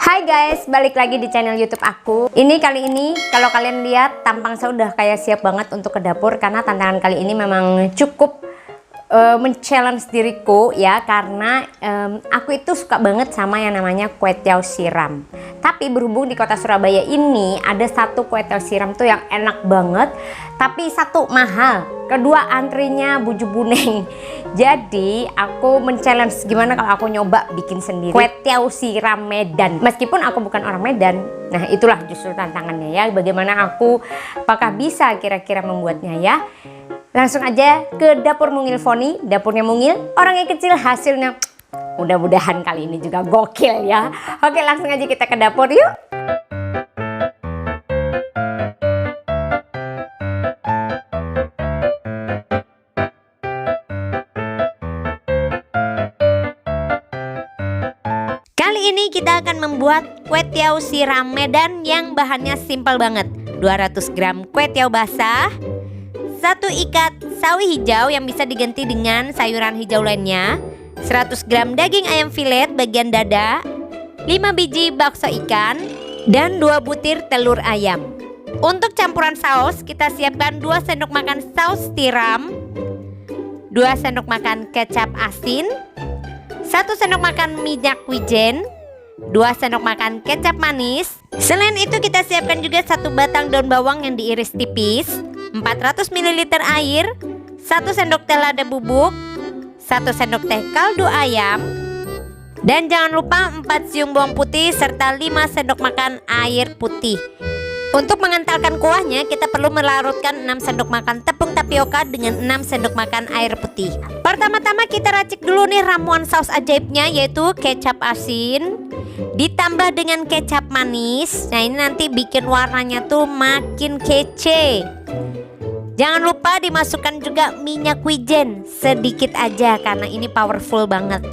Hai guys, balik lagi di channel YouTube aku. Kali ini kalau kalian lihat tampang saya udah kayak siap banget untuk ke dapur, karena tantangan kali ini memang cukup men-challenge diriku ya, karena aku itu suka banget sama yang namanya kue tiaw siram. Tapi berhubung di kota Surabaya ini ada satu kue tiaw siram tuh yang enak banget, tapi satu mahal, kedua antrinya buju buneng. Jadi aku men-challenge gimana kalau aku nyoba bikin sendiri kue tiaw siram Medan, meskipun aku bukan orang Medan. Nah itulah justru tantangannya ya, bagaimana apakah bisa kira-kira membuatnya ya. Langsung aja ke dapur Mungil Foni, dapurnya Mungil, orangnya kecil hasilnya mudah-mudahan kali ini juga gokil ya. Oke, langsung aja kita ke dapur yuk. Kali ini kita akan membuat kue tiaw siram Medan yang bahannya simpel banget. 200 gram kue tiaw basah, 1 ikat sawi hijau yang bisa diganti dengan sayuran hijau lainnya, 100 gram daging ayam filet bagian dada, 5 biji bakso ikan, dan 2 butir telur ayam. Untuk campuran saus kita siapkan 2 sendok makan saus tiram, 2 sendok makan kecap asin, 1 sendok makan minyak wijen, 2 sendok makan kecap manis. Selain itu kita siapkan juga 1 batang daun bawang yang diiris tipis, 400 ml air, 1 sendok teh lada bubuk, 1 sendok teh kaldu ayam, dan jangan lupa 4 siung bawang putih serta 5 sendok makan air putih. Untuk mengentalkan kuahnya kita perlu melarutkan 6 sendok makan tepung tapioka dengan 6 sendok makan air putih. Pertama-tama kita racik dulu nih ramuan saus ajaibnya, yaitu kecap asin ditambah dengan kecap manis. Nah ini nanti bikin warnanya tuh makin kece. Jangan lupa dimasukkan juga minyak wijen sedikit aja karena ini powerful banget.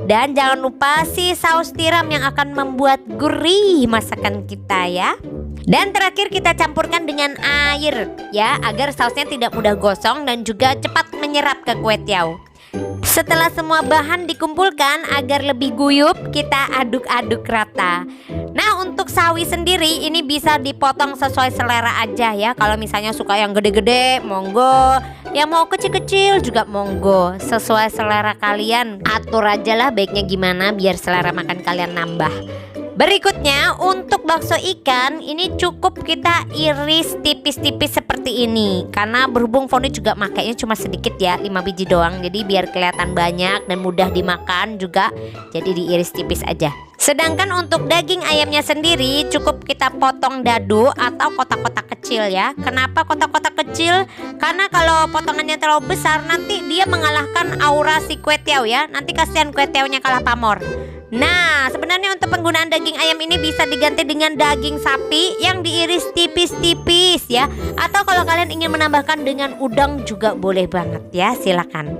Dan jangan lupa si saus tiram yang akan membuat gurih masakan kita ya. Dan terakhir kita campurkan dengan air ya, agar sausnya tidak mudah gosong dan juga cepat menyerap ke kue tiaw. Setelah semua bahan dikumpulkan agar lebih guyup, kita aduk-aduk rata. Nah untuk sawi sendiri ini bisa dipotong sesuai selera aja ya. Kalau misalnya suka yang gede-gede monggo, yang mau kecil-kecil juga monggo. Sesuai selera kalian, atur aja lah baiknya gimana biar selera makan kalian nambah. Berikutnya untuk bakso ikan ini cukup kita iris tipis-tipis seperti ini, karena berhubung Foni juga makainya cuma sedikit ya, 5 biji doang, jadi biar kelihatan banyak dan mudah dimakan juga, jadi diiris tipis aja. Sedangkan untuk daging ayamnya sendiri cukup kita potong dadu atau kotak-kotak kecil ya. Kenapa kotak-kotak kecil? Karena kalau potongannya terlalu besar nanti dia mengalahkan aura si kue tiaw ya, nanti kasihan kue tiawnya kalah pamor. Nah sebenarnya untuk penggunaan daging ayam ini bisa diganti dengan daging sapi yang diiris tipis-tipis ya. Atau kalau kalian ingin menambahkan dengan udang juga boleh banget ya, silakan.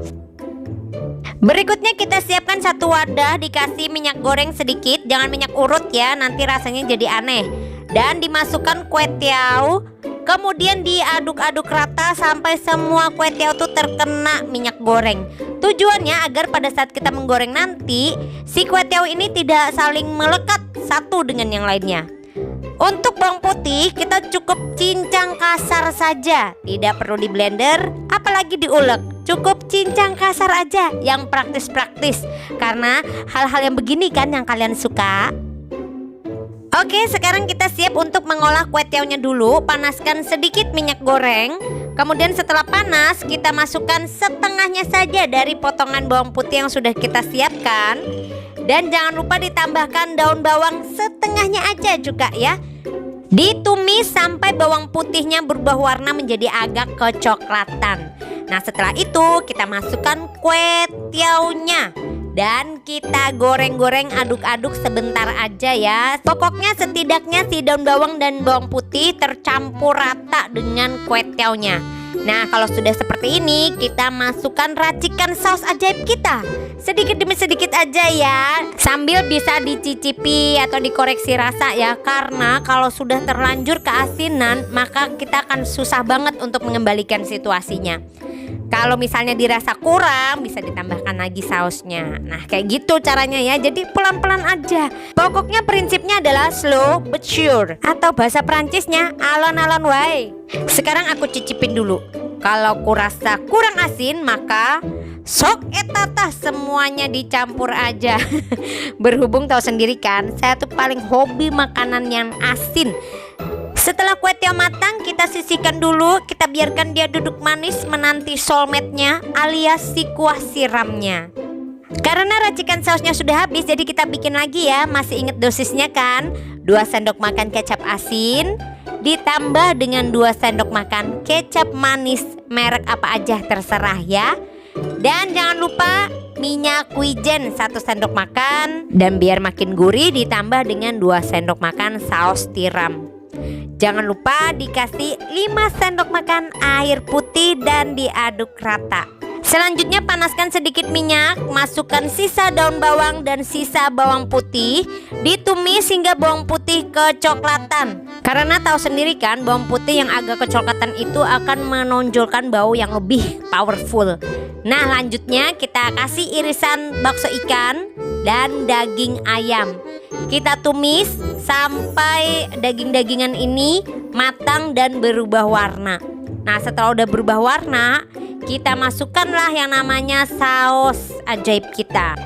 Berikutnya kita siapkan 1 wadah, dikasih minyak goreng sedikit, jangan minyak urut ya, nanti rasanya jadi aneh. Dan dimasukkan kue tiaw, kemudian diaduk-aduk rata sampai semua kue tiaw tuh terkena minyak goreng. Tujuannya agar pada saat kita menggoreng nanti si kue tiaw ini tidak saling melekat satu dengan yang lainnya. Untuk bawang putih kita cukup cincang kasar saja, tidak perlu di blender apalagi diulek, cukup cincang kasar aja yang praktis-praktis, karena hal-hal yang begini kan yang kalian suka. Oke, sekarang kita siap untuk mengolah kue tiawnya dulu. Panaskan sedikit minyak goreng, kemudian setelah panas kita masukkan setengahnya saja dari potongan bawang putih yang sudah kita siapkan. Dan jangan lupa ditambahkan daun bawang setengahnya aja juga ya. Ditumis sampai bawang putihnya berubah warna menjadi agak kecoklatan. Nah setelah itu kita masukkan kue tiawnya dan kita goreng-goreng, aduk-aduk sebentar aja ya. Pokoknya setidaknya si daun bawang dan bawang putih tercampur rata dengan kue tiawnya. Nah kalau sudah seperti ini kita masukkan racikan saus ajaib kita, sedikit demi sedikit aja ya, sambil bisa dicicipi atau dikoreksi rasa ya. Karena kalau sudah terlanjur keasinan maka kita akan susah banget untuk mengembalikan situasinya. Kalau misalnya dirasa kurang, bisa ditambahkan lagi sausnya. Nah, kayak gitu caranya ya. Jadi pelan-pelan aja. Pokoknya prinsipnya adalah slow but sure, atau bahasa Perancisnya alon-alon wae. Sekarang aku cicipin dulu. Kalau kurasa kurang asin, maka sok etatah semuanya dicampur aja. Berhubung tahu sendiri kan, saya tuh paling hobi makanan yang asin. Setelah kue tiaw matang, kita sisihkan dulu. Kita biarkan dia duduk manis menanti soulmate-nya alias si kuah siramnya. Karena racikan sausnya sudah habis, jadi kita bikin lagi ya. Masih inget dosisnya kan? 2 sendok makan kecap asin ditambah dengan 2 sendok makan kecap manis merek apa aja terserah ya. Dan jangan lupa minyak wijen 1 sendok makan. Dan biar makin gurih ditambah dengan 2 sendok makan saus tiram. Jangan lupa dikasih 5 sendok makan air putih dan diaduk rata. Selanjutnya panaskan sedikit minyak, masukkan sisa daun bawang dan sisa bawang putih, ditumis hingga bawang putih kecoklatan. Karena tahu sendiri kan, bawang putih yang agak kecoklatan itu akan menonjolkan bau yang lebih powerful. Nah, lanjutnya kita kasih irisan bakso ikan dan daging ayam. Kita tumis sampai daging-dagingan ini matang dan berubah warna. Nah, setelah udah berubah warna, kita masukkanlah yang namanya saus ajaib kita.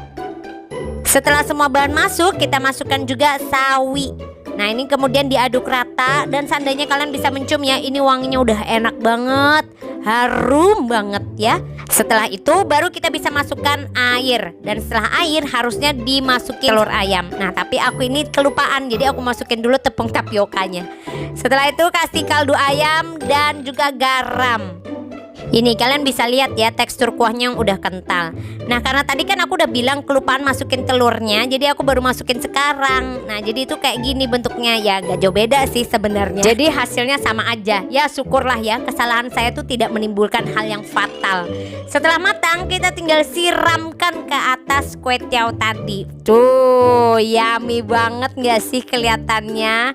Setelah semua bahan masuk, kita masukkan juga sawi. Nah, ini kemudian diaduk rata. Dan seandainya kalian bisa mencium ya, ini wanginya udah enak banget, harum banget ya. Setelah itu baru kita bisa masukkan air. Dan setelah air harusnya dimasukin telur ayam. Nah, tapi aku ini kelupaan, jadi aku masukin dulu tepung tapiokanya. Setelah itu kasih kaldu ayam dan juga garam. Ini kalian bisa lihat ya, tekstur kuahnya yang udah kental. Nah, karena tadi kan aku udah bilang kelupaan masukin telurnya, jadi aku baru masukin sekarang. Nah, jadi itu kayak gini bentuknya ya, gak jauh beda sih sebenarnya. Jadi hasilnya sama aja. Ya syukurlah ya, kesalahan saya tuh tidak menimbulkan hal yang fatal. Setelah matang, kita tinggal siramkan ke atas kue tiaw tadi. Tuh, yummy banget gak sih kelihatannya?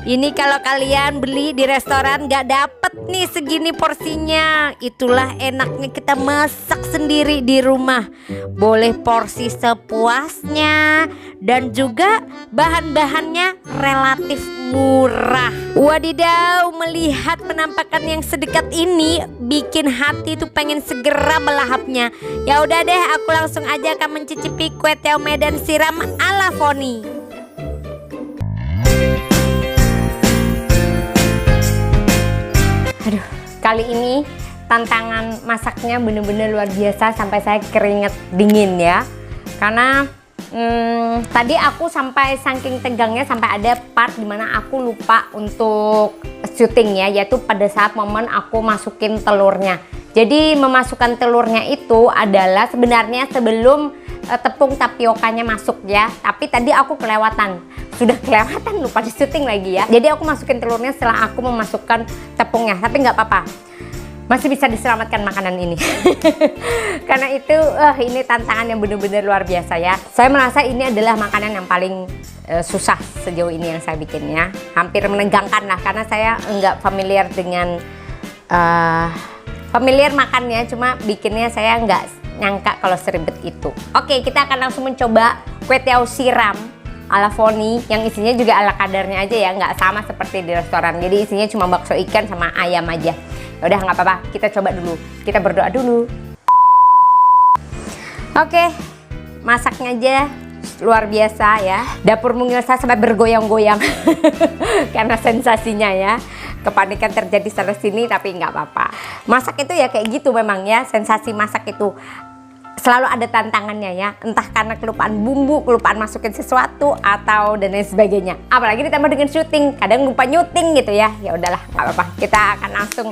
Ini kalau kalian beli di restoran gak dapet nih segini porsinya. Itulah enaknya kita masak sendiri di rumah. Boleh porsi sepuasnya dan juga bahan-bahannya relatif murah. Wadidaw, melihat penampakan yang sedekat ini bikin hati tuh pengen segera melahapnya. Ya udah deh, aku langsung aja akan mencicipi kue tiaw Medan siram ala Foni. Aduh, kali ini tantangan masaknya bener-bener luar biasa sampai saya keringet dingin ya. Karena tadi aku sampai saking tegangnya sampai ada part dimana aku lupa untuk syuting ya, yaitu pada saat momen aku masukin telurnya. Jadi memasukkan telurnya itu adalah sebenarnya sebelum tepung tapiokanya masuk ya. Tapi tadi aku kelewatan. Sudah kelewatan, lupa di syuting lagi ya. Jadi aku masukin telurnya setelah aku memasukkan tepungnya. Tapi nggak apa-apa, masih bisa diselamatkan makanan ini. Karena itu ini tantangan yang benar-benar luar biasa ya. Saya merasa ini adalah makanan yang paling susah sejauh ini yang saya bikin ya. Hampir menegangkan lah, karena saya nggak familiar dengan familiar makannya, cuma bikinnya saya nggak nyangka kalau seribet itu. Oke, kita akan langsung mencoba kue tiaw siram ala Foni, yang isinya juga ala kadarnya aja ya, nggak sama seperti di restoran. Jadi isinya cuma bakso ikan sama ayam aja. Udah nggak apa-apa, kita coba dulu. Kita berdoa dulu. Oke, masaknya aja luar biasa ya. Dapur mungil saya sampai bergoyang-goyang karena sensasinya ya. Kepanikan terjadi sana sini, tapi nggak apa-apa. Masak itu ya kayak gitu memang ya, sensasi masak itu selalu ada tantangannya ya, entah karena kelupaan bumbu, kelupaan masukin sesuatu, atau dan lain sebagainya. Apalagi ditambah dengan syuting, kadang lupa nyuting gitu ya. Ya udahlah, nggak apa-apa, kita akan langsung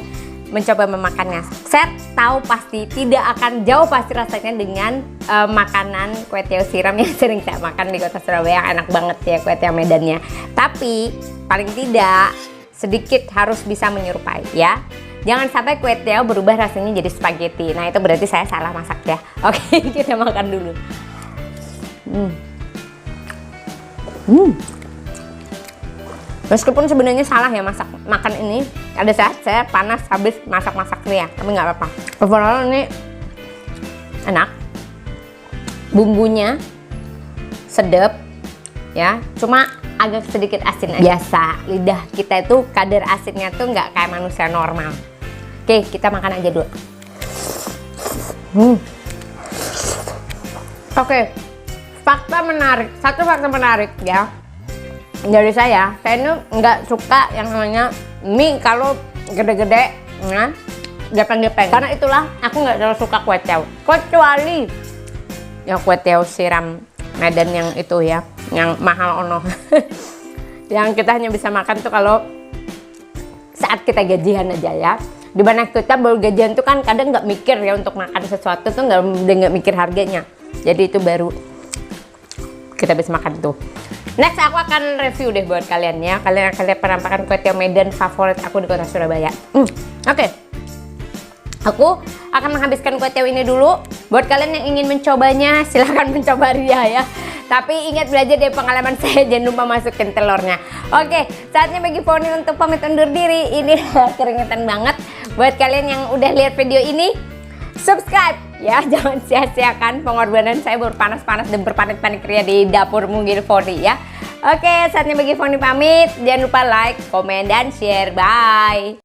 mencoba memakannya. Saya tahu pasti tidak akan jauh pasti rasanya dengan makanan kue tiaw siram yang sering saya makan di kota Surabaya. Enak banget ya kue tiaw Medannya. Tapi paling tidak sedikit harus bisa menyerupai ya. Jangan sampai kue tiaw berubah rasanya jadi spaghetti. Nah, itu berarti saya salah masak ya. Oke, kita makan dulu. Meskipun sebenarnya salah ya makan ini. Ada saat saya panas habis masak Ria, tapi nggak apa-apa. Overall ini enak. Bumbunya sedap ya, cuma agak sedikit asin aja. Biasa lidah kita itu kadar asinnya tuh nggak kayak manusia normal. Oke, kita makan aja dulu. Oke, satu fakta menarik ya dari saya ini nggak suka yang namanya mie kalau gede-gede ya, gepeng-gepeng. Karena itulah aku nggak terlalu suka kue tiaw, kecuali ya kue tiaw siram Medan yang itu ya, yang mahal ono. Yang kita hanya bisa makan tuh kalau saat kita gajian aja ya. Dimana kita baru gajian tuh kan kadang nggak mikir ya untuk makan sesuatu tuh nggak mikir harganya. Jadi itu baru kita bisa makan tuh. Next aku akan review deh buat kalian ya. Kalian akan lihat penampakan kue tiaw Medan favorit aku di kota Surabaya. Oke. Aku akan menghabiskan kue tiaw ini dulu. Buat kalian yang ingin mencobanya, silahkan mencoba Ria ya. Tapi ingat belajar dari pengalaman saya, jangan lupa masukin telurnya. Oke, saatnya bagi Foni untuk pamit undur diri. Ini keringetan banget. Buat kalian yang udah lihat video ini, subscribe ya, jangan sia-siakan pengorbanan saya berpanas-panas dan berpanik-panik Ria di dapur Mungil Foni ya. Oke, saatnya bagi Foni pamit. Jangan lupa like, komen, dan share. Bye.